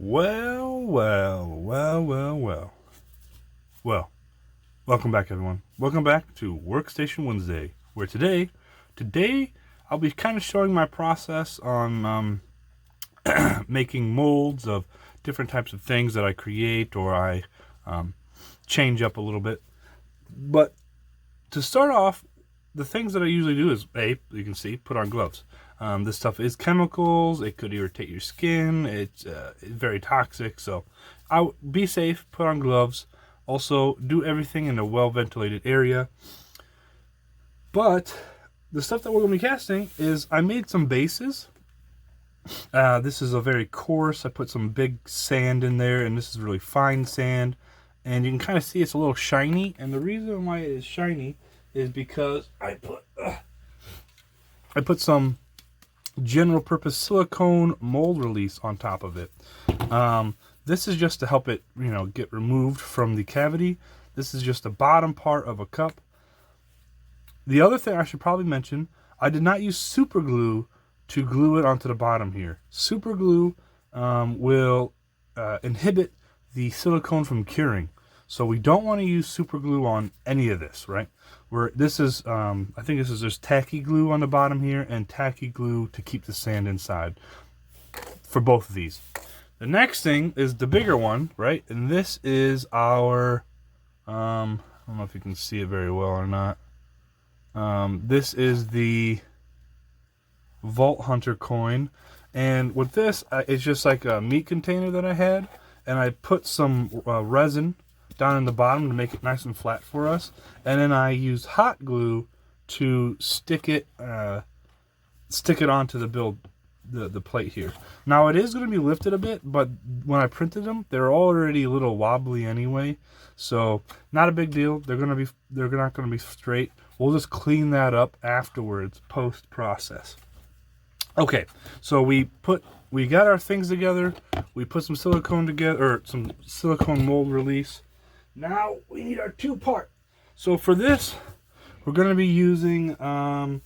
Well. Well, welcome back, everyone. Welcome back to Workstation Wednesday, where today I'll be kind of showing my process on making molds of different types of things that I create or I change up a little bit. But to start off, the things that I usually do is, you can see, put on gloves. This stuff is chemicals. It could irritate your skin. It's very toxic. So be safe, put on gloves. Also, do everything in a well-ventilated area. But the stuff that we're going to be casting is I made some bases. This is a very coarse. I put some big sand in there, and this is really fine sand. And you can kind of see it's a little shiny. And the reason why it is shiny is because I put some general purpose silicone mold release on top of it. This is just to help it, get removed from the cavity. This is just the bottom part of a cup. The other thing I should probably mention, I did not use super glue to glue it onto the bottom here. Super glue will inhibit the silicone from curing. So we don't want to use super glue on any of this, right? This is, I think this is just tacky glue on the bottom here and tacky glue to keep the sand inside for both of these. The next thing is the bigger one, right? And this is our, I don't know if you can see it very well or not. This is the Vault Hunter coin. And with this, it's just like a meat container that I had. And I put some resin down in the bottom to make it nice and flat for us. And then I used hot glue to stick it onto the plate here. Now it is going to be lifted a bit, but when I printed them, they're already a little wobbly anyway, so not a big deal. They're not going to be straight. We'll just clean that up afterwards, post process. Okay, so we got our things together. We put some silicone together, or some silicone mold release. Now we need our 2-part. So for this, we're going to be using I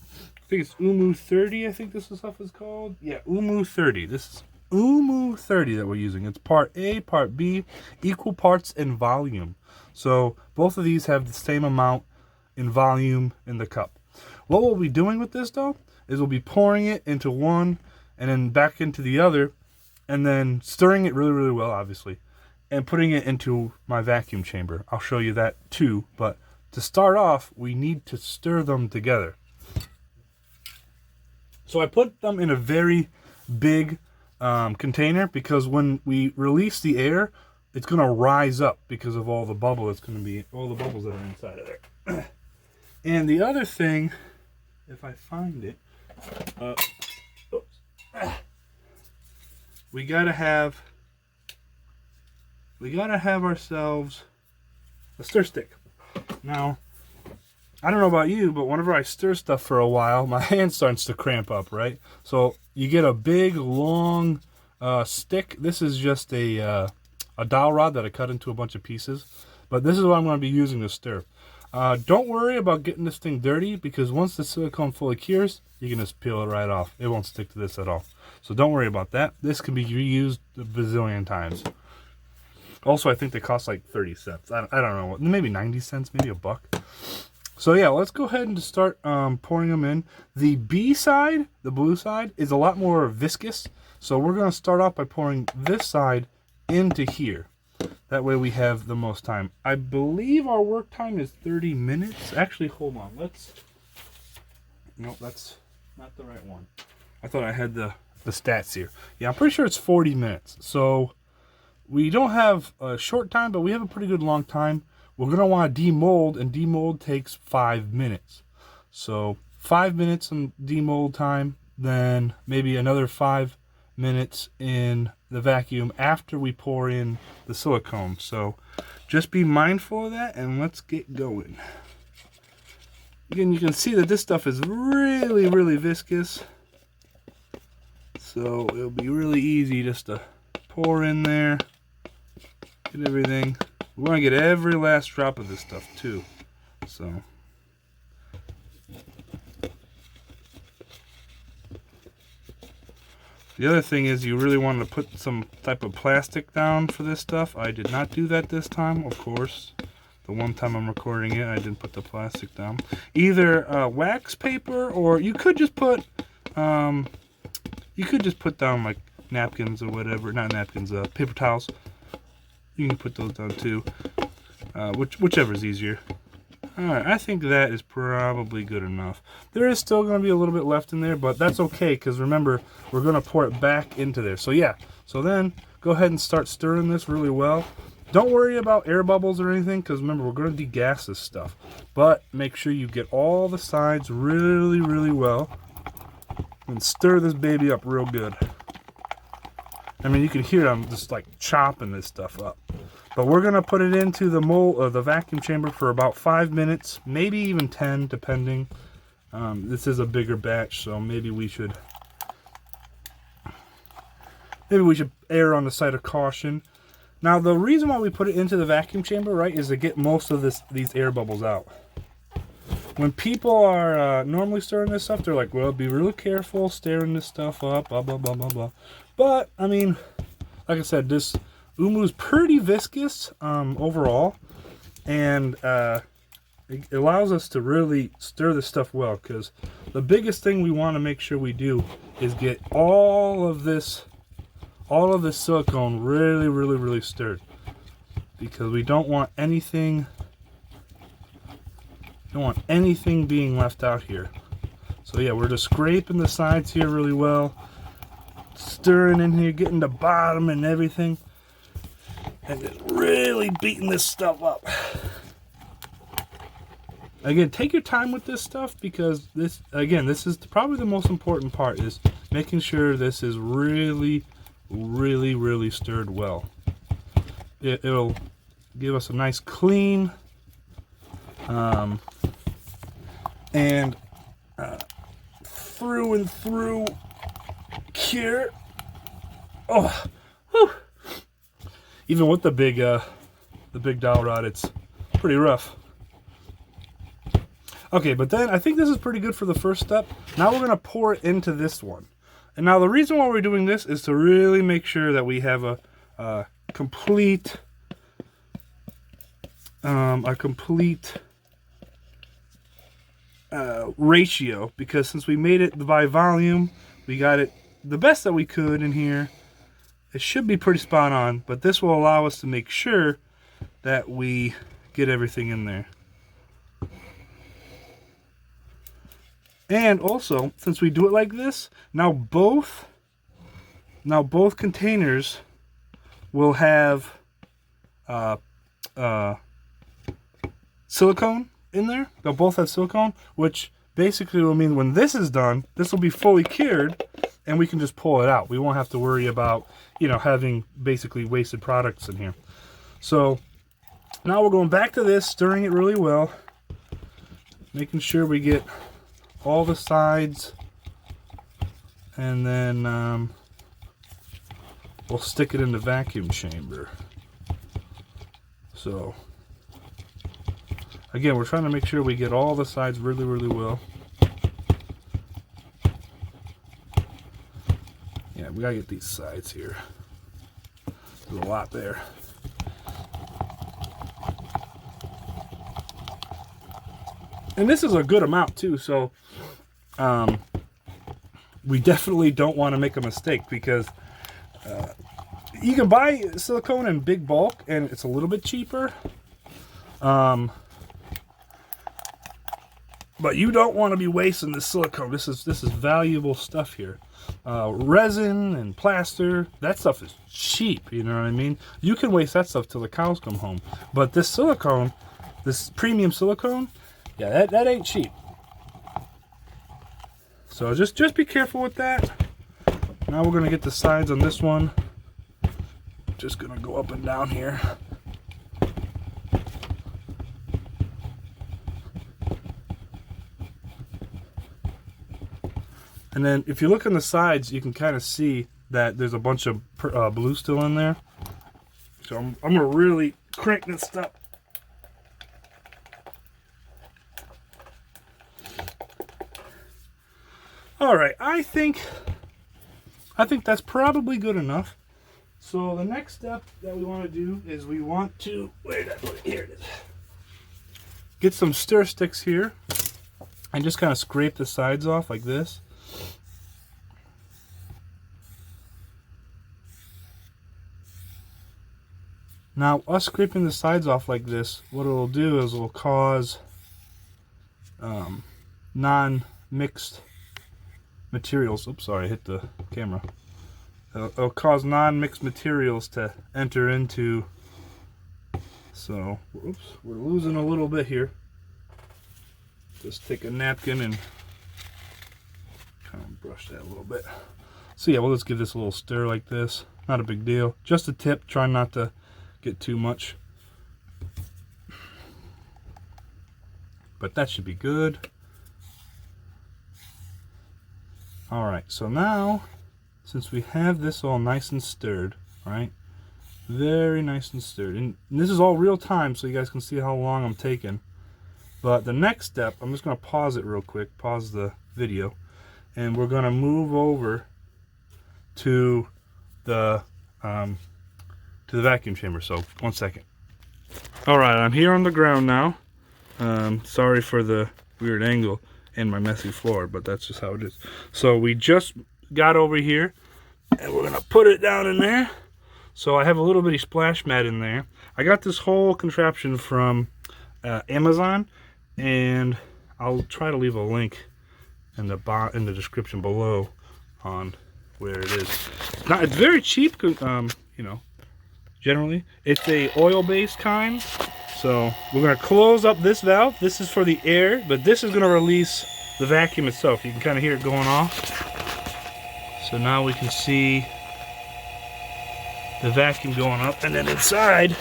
think it's Umu 30, I think this stuff is called. Yeah, Umu 30. This is Umu 30 that we're using. It's part A, part B, equal parts in volume. So both of these have the same amount in volume in the cup. What we'll be doing with this, though, is we'll be pouring it into one and then back into the other, and then stirring it really, really well, obviously, and putting it into my vacuum chamber. I'll show you that too, but to start off, we need to stir them together. So I put them in a very big container because when we release the air, it's going to rise up because of all the bubbles that are inside of there. And the other thing, if I find it, we gotta have ourselves a stir stick. Now, I don't know about you, but whenever I stir stuff for a while, my hand starts to cramp up, right? So you get a big, long stick. This is just a dowel rod that I cut into a bunch of pieces. But this is what I'm going to be using to stir. Don't worry about getting this thing dirty, because once the silicone fully cures, you can just peel it right off. It won't stick to this at all. So don't worry about that. This can be reused a bazillion times. Also, I think they cost like 30 cents. I don't know. Maybe 90 cents, maybe $1. So yeah, let's go ahead and start pouring them in. The B side, the blue side, is a lot more viscous. So we're going to start off by pouring this side into here. That way we have the most time. I believe our work time is 30 minutes. Actually, hold on. Nope, that's not the right one. I thought I had the stats here. Yeah, I'm pretty sure it's 40 minutes. So we don't have a short time, but we have a pretty good long time. We're going to want to demold, and demold takes 5 minutes. So 5 minutes in demold time, then maybe another 5 minutes in the vacuum after we pour in the silicone. So just be mindful of that, and let's get going. Again, you can see that this stuff is really, really viscous. So it'll be really easy just to pour in there, get everything. We want to get every last drop of this stuff too. So The other thing is you really want to put some type of plastic down for this stuff. I did not do that this time, of course. The one time I'm recording it, I didn't put the plastic down. Either wax paper, or you could just put down like napkins or whatever. Not napkins, paper towels. You can put those down too. Whichever is easier. Alright, I think that is probably good enough. There is still going to be a little bit left in there, but that's okay, because remember, we're going to pour it back into there. So yeah, so then go ahead and start stirring this really well. Don't worry about air bubbles or anything, because remember, we're going to degas this stuff. But make sure you get all the sides really, really well, and stir this baby up real good. I mean, you can hear I'm just like chopping this stuff up. But we're going to put it into the the vacuum chamber for about 5 minutes, maybe even 10, depending. This is a bigger batch, so maybe we should err on the side of caution. Now, the reason why we put it into the vacuum chamber, right, is to get most of these air bubbles out. When people are normally stirring this stuff, they're like, well, be really careful stirring this stuff up, blah, blah, blah, blah, blah. But, I mean, like I said, this Umu's pretty viscous overall, and it allows us to really stir this stuff well, because the biggest thing we want to make sure we do is get all of this silicone really, really, really stirred, because we don't want anything being left out here. So yeah, we're just scraping the sides here really well, stirring in here, getting the bottom and everything, and just really beating this stuff up. Again, take your time with this stuff, because this is probably the most important part, is making sure this is really, really, really stirred well. It'll give us a nice clean and through and through cure. Oh, whew. Even with the big dowel rod, it's pretty rough. Okay, but then I think this is pretty good for the first step. Now we're gonna pour it into this one. And now the reason why we're doing this is to really make sure that we have a complete ratio, because since we made it by volume, we got it the best that we could in here. It should be pretty spot on, but this will allow us to make sure that we get everything in there. And also, since we do it like this, now both containers will have silicone in there. They'll both have silicone, which basically will mean when this is done, this will be fully cured, and we can just pull it out. We won't have to worry about, having basically wasted products in here. So now we're going back to this, stirring it really well, making sure we get all the sides, and then we'll stick it in the vacuum chamber. So again, we're trying to make sure we get all the sides really, really well. Yeah, we gotta get these sides here. There's a lot there. And this is a good amount too, so we definitely don't want to make a mistake, because you can buy silicone in big bulk and it's a little bit cheaper, but you don't want to be wasting this silicone. This is valuable stuff here. Resin and plaster, that stuff is cheap, you know what I mean? You can waste that stuff till the cows come home, but this silicone, this premium silicone, yeah, that ain't cheap. So just be careful with that. Now we're gonna get the sides on this one. Just gonna go up and down here. And then if you look on the sides, you can kind of see that there's a bunch of blue still in there. So I'm gonna really crank this stuff. All right, I think I think that's probably good enough. So the next step that we want to do is we want to, where did I put it? Here it is. Get some stir sticks here and just kind of scrape the sides off like this. Now, us scraping the sides off like this, what it'll do is it'll cause non-mixed materials. Oops, sorry, I hit the camera. It'll cause non-mixed materials to enter into. So, oops, we're losing a little bit here. Just take a napkin and kind of brush that a little bit. So yeah, we'll just give this a little stir like this. Not a big deal. Just a tip. Try not to get too much. But that should be good. Alright, so now, since we have this all nice and stirred, right? Very nice and stirred. And this is all real time, so you guys can see how long I'm taking. But the next step, I'm just going to pause it real quick, pause the video, and we're going to move over to the vacuum chamber. So, 1 second. Alright, I'm here on the ground now. Sorry for the weird angle and my messy floor, but that's just how it is. So we just got over here, and we're going to put it down in there. So I have a little bitty splash mat in there. I got this whole contraption from Amazon, and I'll try to leave a link in the description below on where it is. Now, it's very cheap, you know, generally. It's a oil-based kind. So we're going to close up this valve. This is for the air, but this is going to release the vacuum itself. You can kind of hear it going off. So now we can see the vacuum going up, and then inside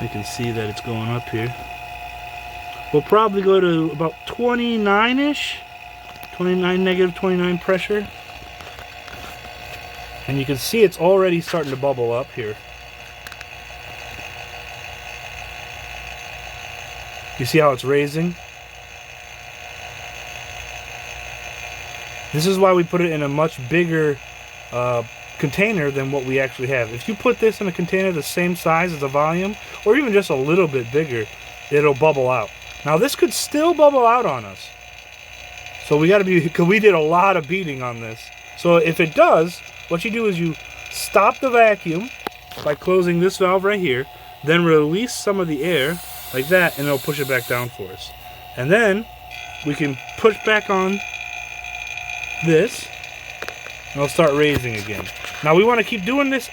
you can see that it's going up here. We'll probably go to about 29-ish, 29, negative 29 pressure. And you can see it's already starting to bubble up here. You see how it's raising? This is why we put it in a much bigger container than what we actually have. If you put this in a container the same size as the volume, or even just a little bit bigger, it'll bubble out. Now this could still bubble out on us. So we gotta be, because we did a lot of beating on this. So if it does, what you do is you stop the vacuum by closing this valve right here, then release some of the air like that, and it'll push it back down for us. And then we can push back on this, and it'll start raising again. Now we want to keep doing this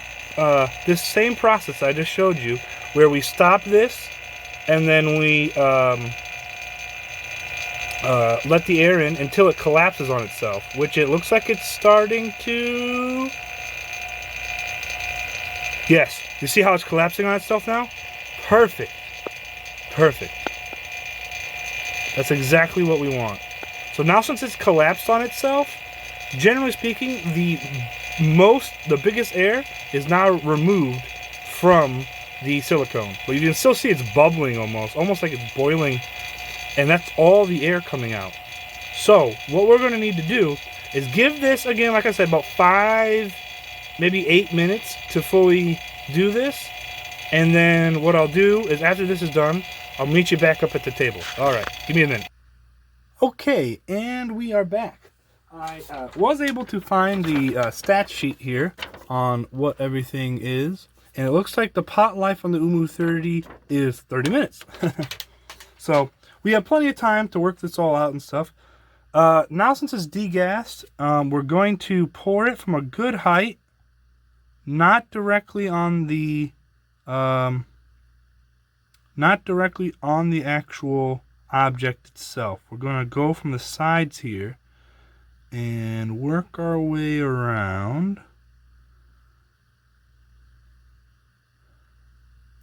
this same process I just showed you, where we stop this and then we let the air in until it collapses on itself, which it looks like it's starting to. Yes, you see how it's collapsing on itself now? Perfect. Perfect. That's exactly what we want. So now, since it's collapsed on itself, generally speaking, the biggest air is now removed from the silicone. But you can still see it's bubbling almost like it's boiling, and that's all the air coming out. So what we're going to need to do is give this, again, like I said, about 5, maybe 8 minutes to fully do this. And then what I'll do is, after this is done, I'll meet you back up at the table. All right, give me a minute. Okay, and we are back. I was able to find the stat sheet here on what everything is, and it looks like the pot life on the Umu 30 is 30 minutes. So we have plenty of time to work this all out and stuff. Now, since it's degassed, we're going to pour it from a good height, not directly on the actual object itself. We're going to go from the sides here and work our way around,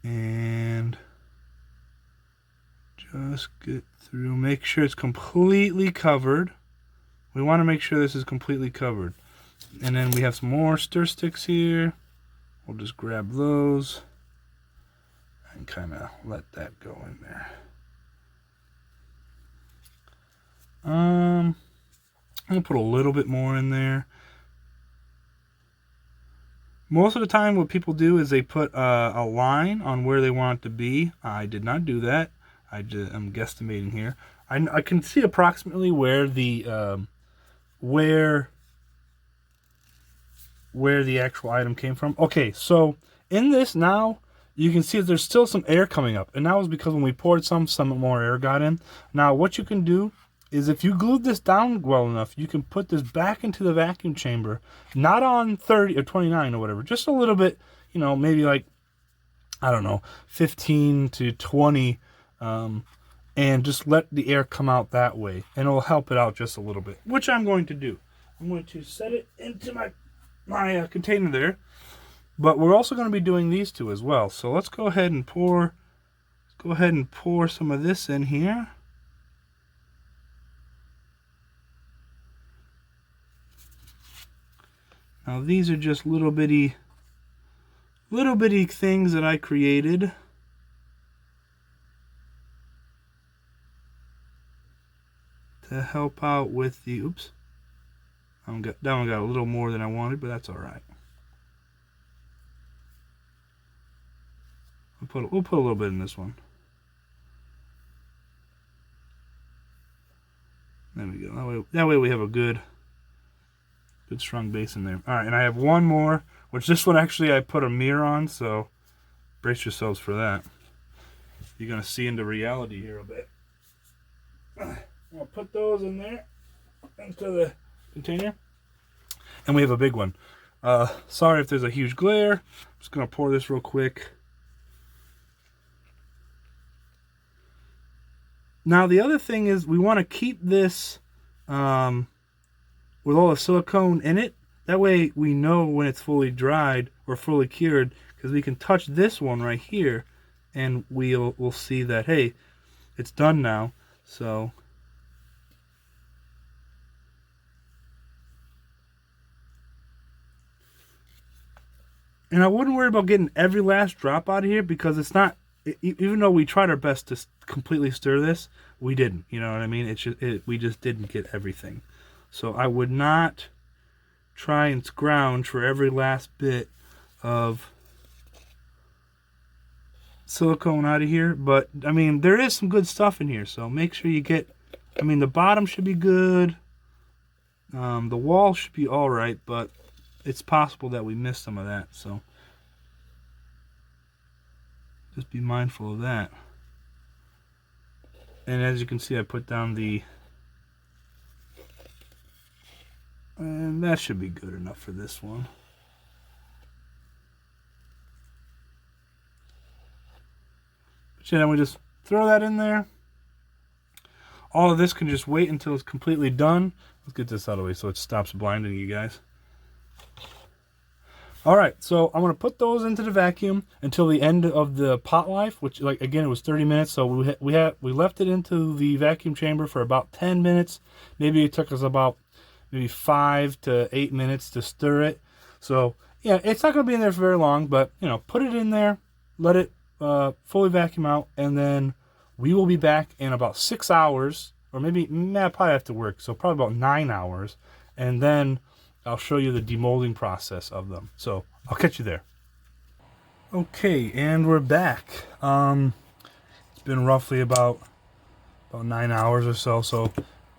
and just get through. Make sure it's completely covered. We want to make sure this is completely covered. And then we have some more stir sticks here. We'll just grab those and kind of let that go in there. I'm gonna put a little bit more in there. Most of the time what people do is they put a line on where they want it to be. I did not do that. I'm guesstimating here. I can see approximately where the where the actual item came from. Okay, so in this now, you can see that there's still some air coming up. And that was because when we poured some more air got in. Now, what you can do is if you glued this down well enough, you can put this back into the vacuum chamber, not on 30 or 29 or whatever, just a little bit, you know, maybe like, I don't know, 15 to 20, and just let the air come out that way. And it'll help it out just a little bit, which I'm going to do. I'm going to set it into my container there. But we're also going to be doing these two as well. So let's go ahead and pour some of this in here. Now these are just little bitty things that I created. To help out with the, oops. That one got a little more than I wanted, but that's all right. We'll put a little bit in this one. There we go. That way we have a good strong base in there. All right, and I have one more, which this one actually I put a mirror on, so brace yourselves for that. You're gonna see into reality here a bit. I'll put those in there into the container, and we have a big one. Sorry if there's a huge glare. I'm just gonna pour this real quick. Now the other thing is we want to keep this with all the silicone in it. That way we know when it's fully dried or fully cured, because we can touch this one right here and we'll see that, hey, it's done now. So and I wouldn't worry about getting every last drop out of here, because it's not, even though we tried our best to completely stir this, we didn't. You know what I mean? We just didn't get everything. So I would not try and scrounge for every last bit of silicone out of here. But, I mean, there is some good stuff in here. So make sure you get, I mean, the bottom should be good. The wall should be all right, but it's possible that we missed some of that. So just be mindful of that. And as you can see, I put down and that should be good enough for this one. But yeah, then we just throw that in there. All of this can just wait until it's completely done. Let's get this out of the way so it stops blinding you guys. Alright, so I'm going to put those into the vacuum until the end of the pot life, which, like, again, it was 30 minutes. So we left it into the vacuum chamber for about 10 minutes. Maybe it took us about 5 to 8 minutes to stir it. So, yeah, it's not going to be in there for very long, but, you know, put it in there, let it fully vacuum out, and then we will be back in about 6 hours, or maybe, I probably have to work, so probably about 9 hours, and then I'll show you the demolding process of them. So I'll catch you there. Okay, and we're back. It's been roughly about 9 hours or so. So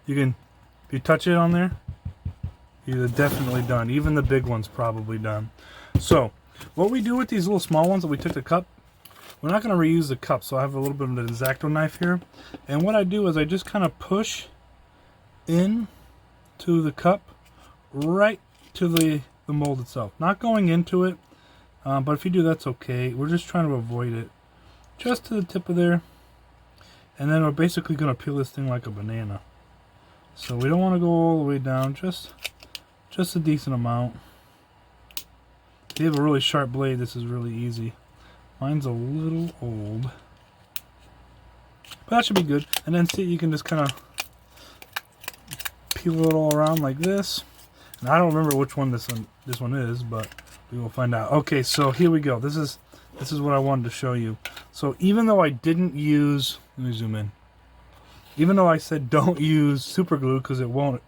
you can, if you touch it on there, you're definitely done. Even the big one's probably done. So what we do with these little small ones that we took the cup, we're not going to reuse the cup. So I have a little bit of an X-Acto knife here, and what I do is I just kind of push in to the cup, right to the mold itself, not going into it, but if you do, that's okay. We're just trying to avoid it, just to the tip of there, and then we're basically going to peel this thing like a banana. So we don't want to go all the way down, just a decent amount. If you have a really sharp blade, this is really easy. Mine's a little old, but that should be good. And then see, you can just kind of peel it all around like this. And I don't remember which one this one is, but we will find out. Okay, so here we go. This is what I wanted to show you. So even though I didn't use, let me zoom in. even though I said don't use super glue because it won't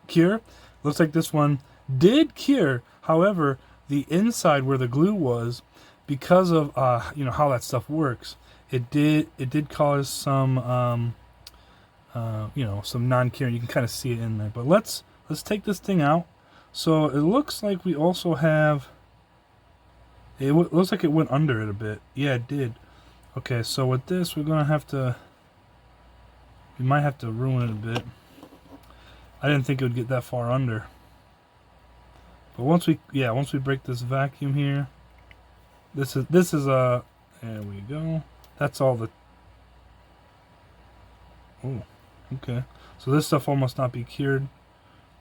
cure, looks like this one did cure. However, the inside where the glue was, because of you know how that stuff works, it did cause some you know, some non-curing. You can kind of see it in there. But let's take this thing out. So it looks like we also have. It looks like it went under it a bit. Yeah, it did. Okay, so with this, we're gonna have to. We might have to ruin it a bit. I didn't think it would get that far under. But once we break this vacuum here, this is there we go. That's all the. Oh, okay. So this stuff all must not be cured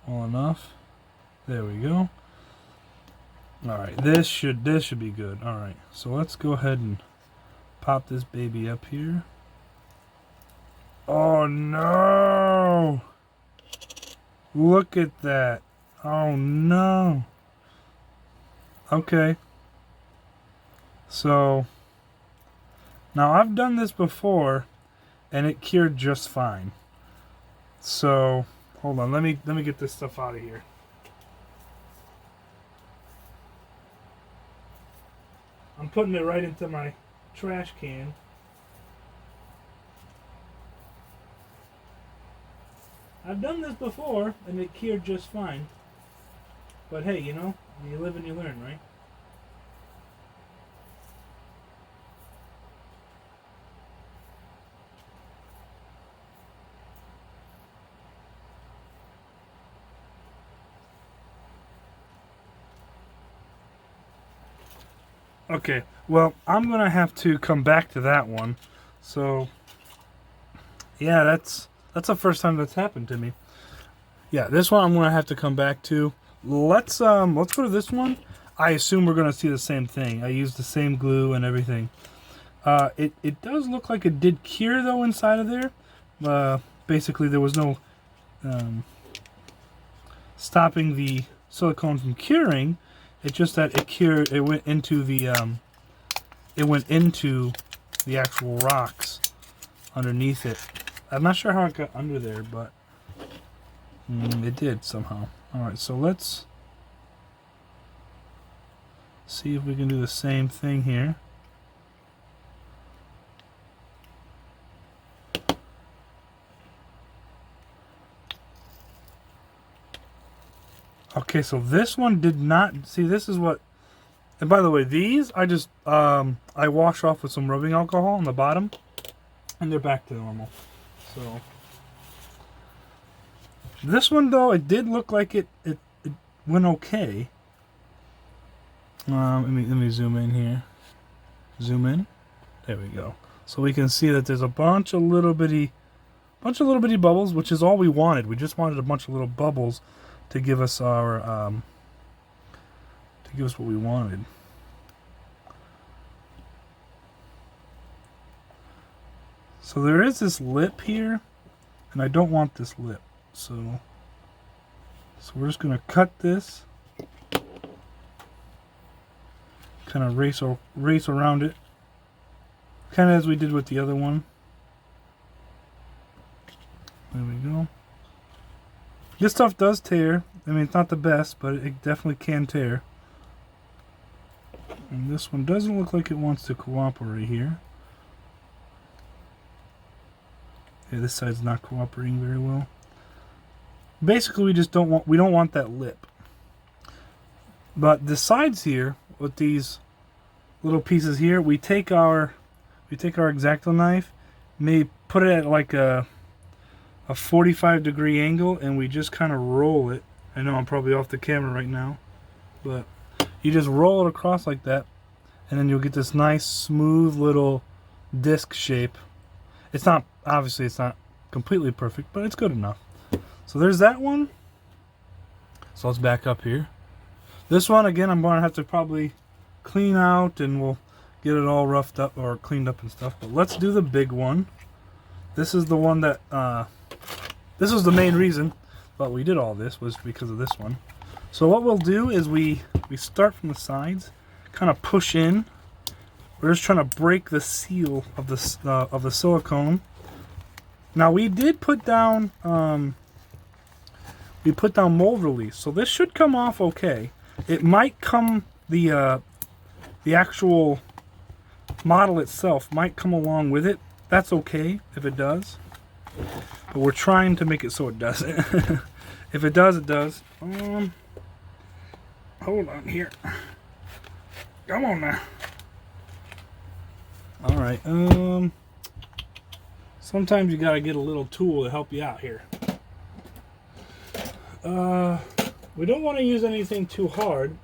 well enough. There we go. All right, this should be good. All right, so let's go ahead and pop this baby up here. Oh no! Look at that. Oh no. Okay. So now I've done this before and it cured just fine. So hold on, let me get this stuff out of here. I'm putting it right into my trash can. I've done this before and it cured just fine. But hey, you know, you live and you learn, right? Okay, well, I'm gonna have to come back to that one. So, yeah, that's the first time that's happened to me. Yeah, this one I'm gonna have to come back to. Let's go to this one. I assume we're gonna see the same thing. I used the same glue and everything. It does look like it did cure though inside of there. Basically, there was no stopping the silicone from curing. It's just that it cured. It went into the actual rocks underneath it. I'm not sure how it got under there, but it did somehow. All right, so let's see if we can do the same thing here. Okay, so this one did not. See, this is what. And by the way, these I just I wash off with some rubbing alcohol on the bottom, and they're back to normal. So this one though, it did look like it went okay. Let me zoom in here. Zoom in. There we go. So we can see that there's a bunch of little bitty bubbles, which is all we wanted. We just wanted a bunch of little bubbles to give us our to give us what we wanted. So there is this lip here, and I don't want this lip. So we're just gonna cut this, kind of race around it, kind of as we did with the other one. There we go. This stuff does tear. I mean, it's not the best, but it definitely can tear. And this one doesn't look like it wants to cooperate here. Yeah, this side's not cooperating very well. Basically, we don't want that lip. But the sides here, with these little pieces here, we take our X-Acto knife, maybe put it at like a 45-degree angle, and we just kind of roll it. I know I'm probably off the camera right now, but you just roll it across like that, and then you'll get this nice smooth little disc shape. It's not, obviously it's not completely perfect, but it's good enough. So there's that one. So let's back up here. This one, again, I'm going to have to probably clean out, and we'll get it all roughed up or cleaned up and stuff. But let's do the big one. This is the one that, this was the main reason, but we did all this was because of this one. So what we'll do is we start from the sides, kind of push in. We're just trying to break the seal of the silicone, Now we did put down mold release, so this should come off okay. It might come the actual model itself might come along with it. That's okay if it does, but we're trying to make it so it doesn't. If it does, it does. Hold on here. Come on now. All right. Sometimes you gotta get a little tool to help you out here. We don't want to use anything too hard,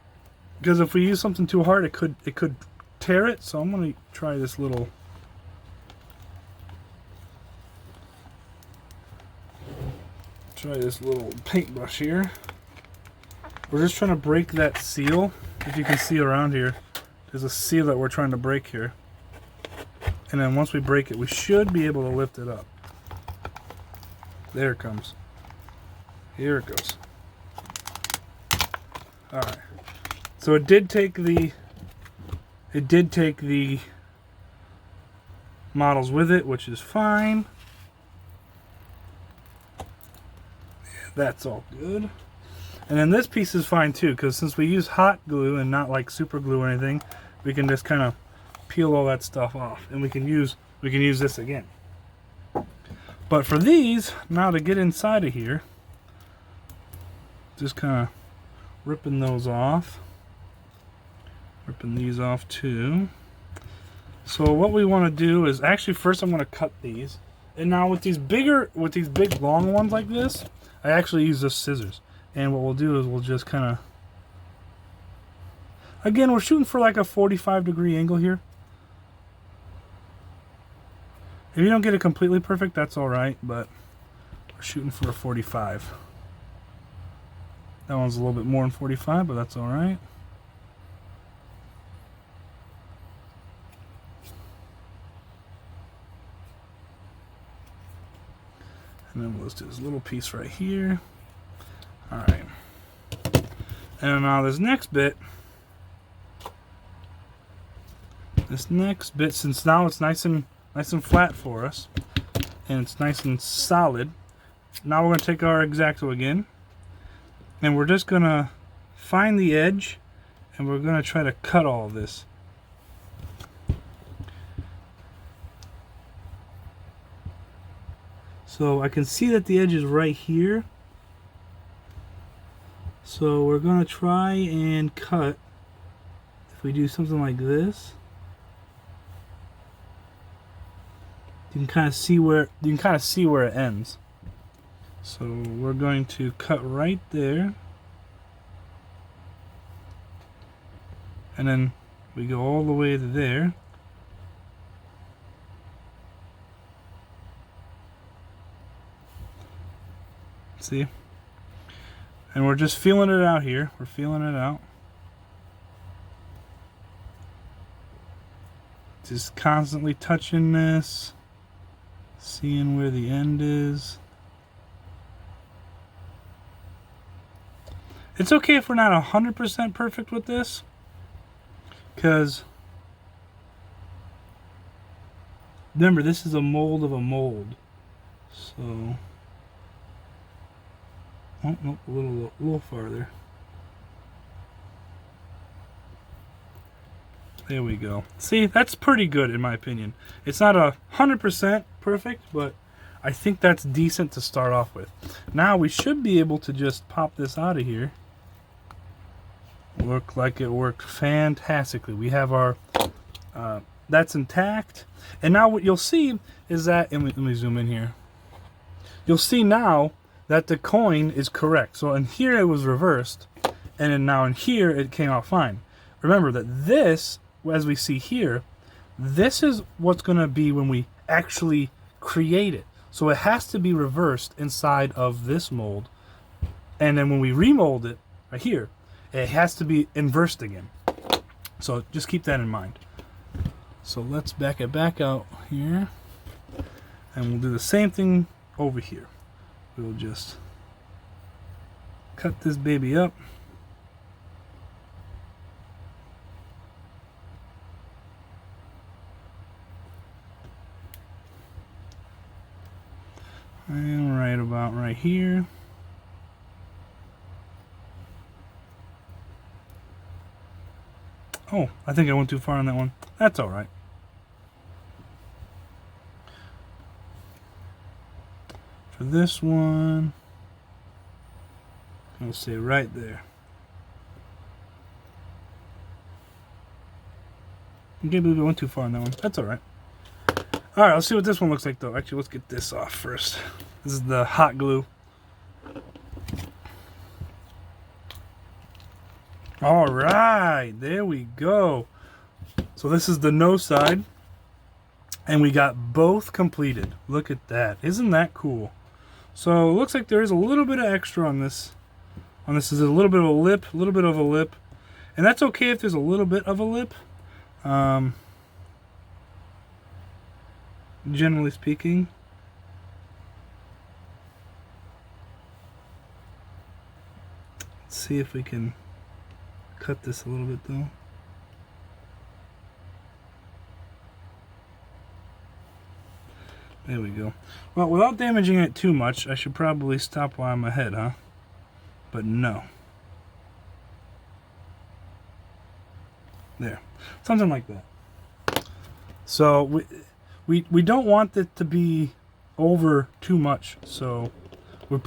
because if we use something too hard, it could tear it. So I'm gonna try this little. Try this little paintbrush here. We're just trying to break that seal. If you can see around here, there's a seal that we're trying to break here. And then once we break it, we should be able to lift it up. There it comes. Here it goes. Alright. So it did take the models with it, which is fine. That's all good. And then this piece is fine too, because since we use hot glue and not like super glue or anything, we can just kind of peel all that stuff off, and we can use this again. But for these, now to get inside of here, just kind of ripping those off, ripping these off too. So what we want to do is actually first I'm going to cut these, and now with these big long ones like this, I actually use the scissors. And what we'll do is we'll just kind of, again, we're shooting for like a 45-degree angle here. If you don't get it completely perfect, that's all right, but we're shooting for a 45. That one's a little bit more than 45, but that's all right. And then we'll just do this little piece right here. All right. And now this next bit, since now it's nice and flat for us, and it's nice and solid, now we're going to take our X-Acto again, and we're just going to find the edge, and we're going to try to cut all of this. So I can see that the edge is right here. So we're going to try and cut. If we do something like this, you can kind of see where it ends. So we're going to cut right there, and then we go all the way to there. See? And we're just feeling it out here. We're feeling it out. Just constantly touching this, seeing where the end is. It's okay if we're not 100% perfect with this, because remember, this is a mold of a mold. So, oh, nope, a little farther. There we go. See, that's pretty good in my opinion. It's not 100% perfect, but I think that's decent to start off with. Now we should be able to just pop this out of here. Look like it worked fantastically. We have our, that's intact. And now what you'll see is that, and let me zoom in here. You'll see now that the coin is correct. So in here it was reversed, and then now in here it came out fine. Remember that this, as we see here, this is what's going to be when we actually create it. So it has to be reversed inside of this mold, and then when we remold it right here, it has to be inversed again. So just keep that in mind. So let's back it back out here, and we'll do the same thing over here. We'll just cut this baby up. right here. Oh, I think I went too far on that one. That's all right. For this one, I'm going to say right there. I can't believe I went too far on that one. That's all right. All right, let's see what this one looks like, though. Actually, let's get this off first. This is the hot glue. All right, there we go. So this is the no side, and we got both completed. Look at that. Isn't that cool? So it looks like there is a little bit of extra on this. On this is a little bit of a lip, and that's okay if there's a little bit of a lip. Generally speaking. Let's see if we can cut this a little bit though. There we go. Well, without damaging it too much, I should probably stop while I'm ahead, huh? But no. There. Something like that. So we don't want it to be over too much, so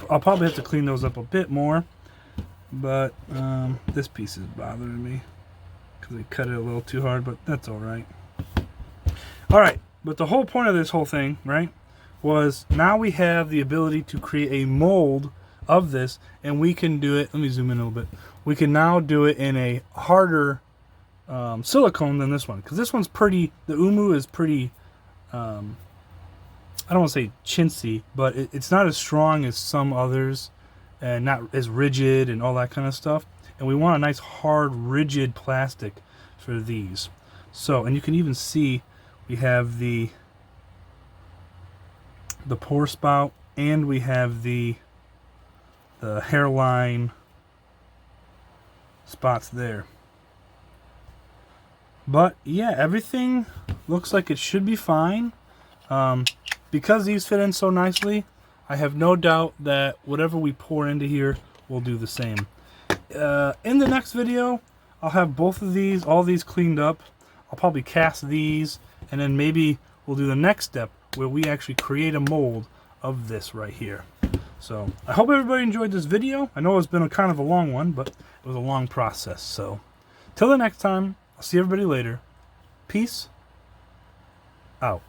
I'll probably have to clean those up a bit more. But this piece is bothering me because I cut it a little too hard, but that's all right. All right, but the whole point of this whole thing, right, was now we have the ability to create a mold of this, and we can do it. Let me zoom in a little bit. We can now do it in a harder silicone than this one, because this one's pretty. The Umu is pretty. I don't want to say chintzy, but it's not as strong as some others, and not as rigid and all that kind of stuff. And we want a nice hard rigid plastic for these. So, and you can even see we have the pour spout, and we have the hairline spots there. But yeah, everything looks like it should be fine. Because these fit in so nicely, I have no doubt that whatever we pour into here will do the same. In the next video, I'll have both of these, all these cleaned up. I'll probably cast these, and then maybe we'll do the next step where we actually create a mold of this right here. So I hope everybody enjoyed this video. I know it's been a kind of a long one, but it was a long process. So till the next time, I'll see everybody later. Peace out.